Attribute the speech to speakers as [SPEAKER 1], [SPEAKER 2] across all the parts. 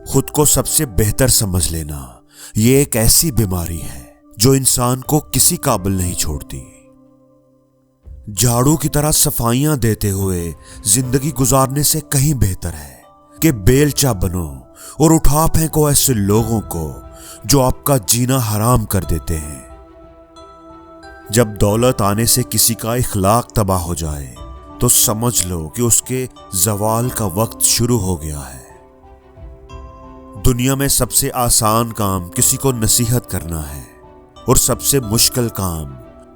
[SPEAKER 1] خود کو سب سے بہتر سمجھ لینا یہ ایک ایسی بیماری ہے جو انسان کو کسی قابل نہیں چھوڑتی۔ جھاڑو کی طرح صفائیاں دیتے ہوئے زندگی گزارنے سے کہیں بہتر ہے کہ بیلچا بنو اور اٹھا پھینکو ایسے لوگوں کو جو آپ کا جینا حرام کر دیتے ہیں۔ جب دولت آنے سے کسی کا اخلاق تباہ ہو جائے تو سمجھ لو کہ اس کے زوال کا وقت شروع ہو گیا ہے۔ دنیا میں سب سے آسان کام کسی کو نصیحت کرنا ہے اور سب سے مشکل کام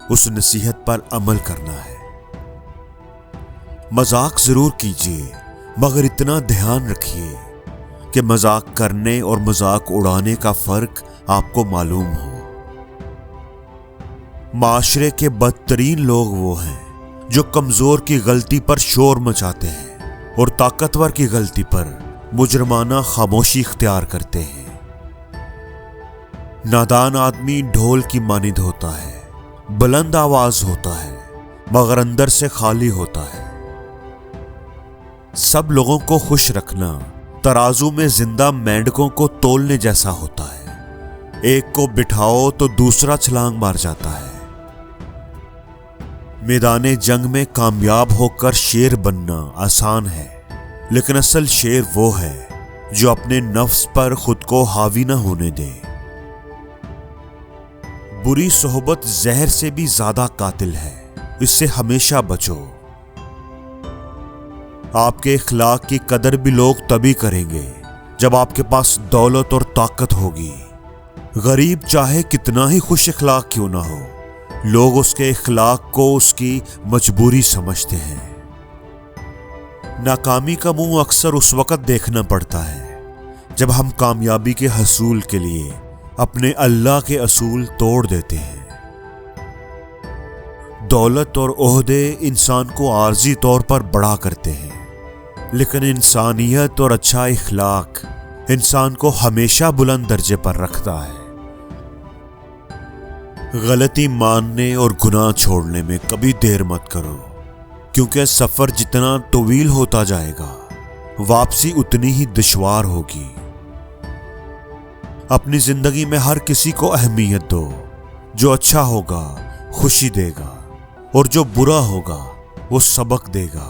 [SPEAKER 1] اس نصیحت پر عمل کرنا ہے۔ مذاق ضرور کیجیے مگر اتنا دھیان رکھیے کہ مذاق کرنے اور مذاق اڑانے کا فرق آپ کو معلوم ہو۔ معاشرے کے بدترین لوگ وہ ہیں جو کمزور کی غلطی پر شور مچاتے ہیں اور طاقتور کی غلطی پر مجرمانہ خاموشی اختیار کرتے ہیں۔ نادان آدمی ڈھول کی مانند ہوتا ہے، بلند آواز ہوتا ہے مگر اندر سے خالی ہوتا ہے۔ سب لوگوں کو خوش رکھنا ترازو میں زندہ مینڈکوں کو تولنے جیسا ہوتا ہے، ایک کو بٹھاؤ تو دوسرا چھلانگ مار جاتا ہے۔ میدان جنگ میں کامیاب ہو کر شیر بننا آسان ہے، لیکن اصل شیر وہ ہے جو اپنے نفس پر خود کو حاوی نہ ہونے دے۔ بری صحبت زہر سے بھی زیادہ قاتل ہے، اس سے ہمیشہ بچو۔ آپ کے اخلاق کی قدر بھی لوگ تبھی کریں گے جب آپ کے پاس دولت اور طاقت ہوگی۔ غریب چاہے کتنا ہی خوش اخلاق کیوں نہ ہو، لوگ اس کے اخلاق کو اس کی مجبوری سمجھتے ہیں۔ ناکامی کا منہ اکثر اس وقت دیکھنا پڑتا ہے جب ہم کامیابی کے حصول کے لیے اپنے اللہ کے اصول توڑ دیتے ہیں۔ دولت اور عہدے انسان کو عارضی طور پر بڑا کرتے ہیں، لیکن انسانیت اور اچھا اخلاق انسان کو ہمیشہ بلند درجے پر رکھتا ہے۔ غلطی ماننے اور گناہ چھوڑنے میں کبھی دیر مت کرو، کیونکہ سفر جتنا طویل ہوتا جائے گا واپسی اتنی ہی دشوار ہوگی۔ اپنی زندگی میں ہر کسی کو اہمیت دو، جو اچھا ہوگا خوشی دے گا اور جو برا ہوگا وہ سبق دے گا۔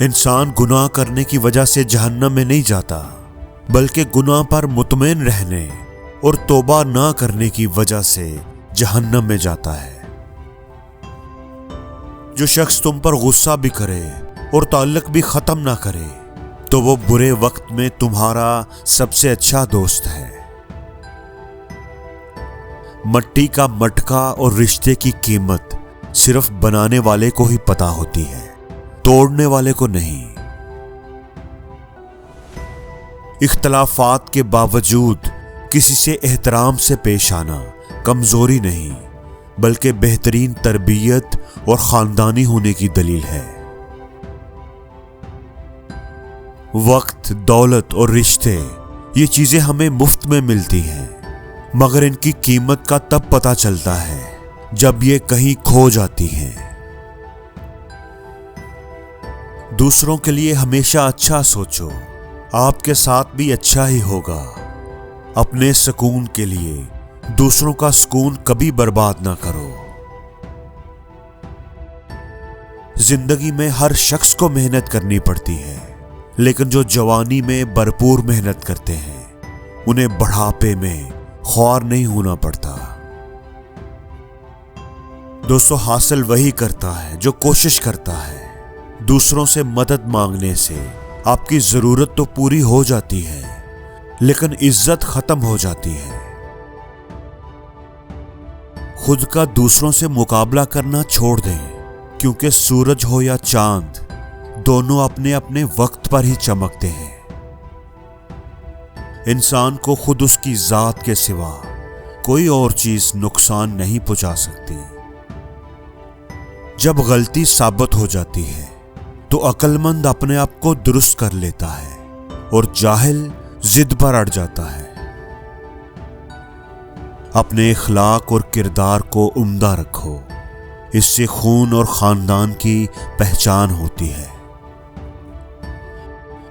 [SPEAKER 1] انسان گناہ کرنے کی وجہ سے جہنم میں نہیں جاتا، بلکہ گناہ پر مطمئن رہنے اور توبہ نہ کرنے کی وجہ سے جہنم میں جاتا ہے۔ جو شخص تم پر غصہ بھی کرے اور تعلق بھی ختم نہ کرے تو وہ برے وقت میں تمہارا سب سے اچھا دوست ہے۔ مٹی کا مٹکا اور رشتے کی قیمت صرف بنانے والے کو ہی پتہ ہوتی ہے، توڑنے والے کو نہیں۔ اختلافات کے باوجود کسی سے احترام سے پیش آنا کمزوری نہیں بلکہ بہترین تربیت اور خاندانی ہونے کی دلیل ہے۔ وقت، دولت اور رشتے یہ چیزیں ہمیں مفت میں ملتی ہیں، مگر ان کی قیمت کا تب پتہ چلتا ہے جب یہ کہیں کھو جاتی ہیں۔ دوسروں کے لیے ہمیشہ اچھا سوچو، آپ کے ساتھ بھی اچھا ہی ہوگا۔ اپنے سکون کے لیے دوسروں کا سکون کبھی برباد نہ کرو۔ زندگی میں ہر شخص کو محنت کرنی پڑتی ہے، لیکن جو جوانی میں بھرپور محنت کرتے ہیں انہیں بڑھاپے میں خوار نہیں ہونا پڑتا۔ دوستو، حاصل وہی کرتا ہے جو کوشش کرتا ہے۔ دوسروں سے مدد مانگنے سے آپ کی ضرورت تو پوری ہو جاتی ہے، لیکن عزت ختم ہو جاتی ہے۔ خود کا دوسروں سے مقابلہ کرنا چھوڑ دیں، کیونکہ سورج ہو یا چاند دونوں اپنے اپنے وقت پر ہی چمکتے ہیں۔ انسان کو خود اس کی ذات کے سوا کوئی اور چیز نقصان نہیں پہنچا سکتی۔ جب غلطی ثابت ہو جاتی ہے تو عقل مند اپنے آپ کو درست کر لیتا ہے اور جاہل ضد پر اڑ جاتا ہے۔ اپنے اخلاق اور کردار کو عمدہ رکھو، اس سے خون اور خاندان کی پہچان ہوتی ہے۔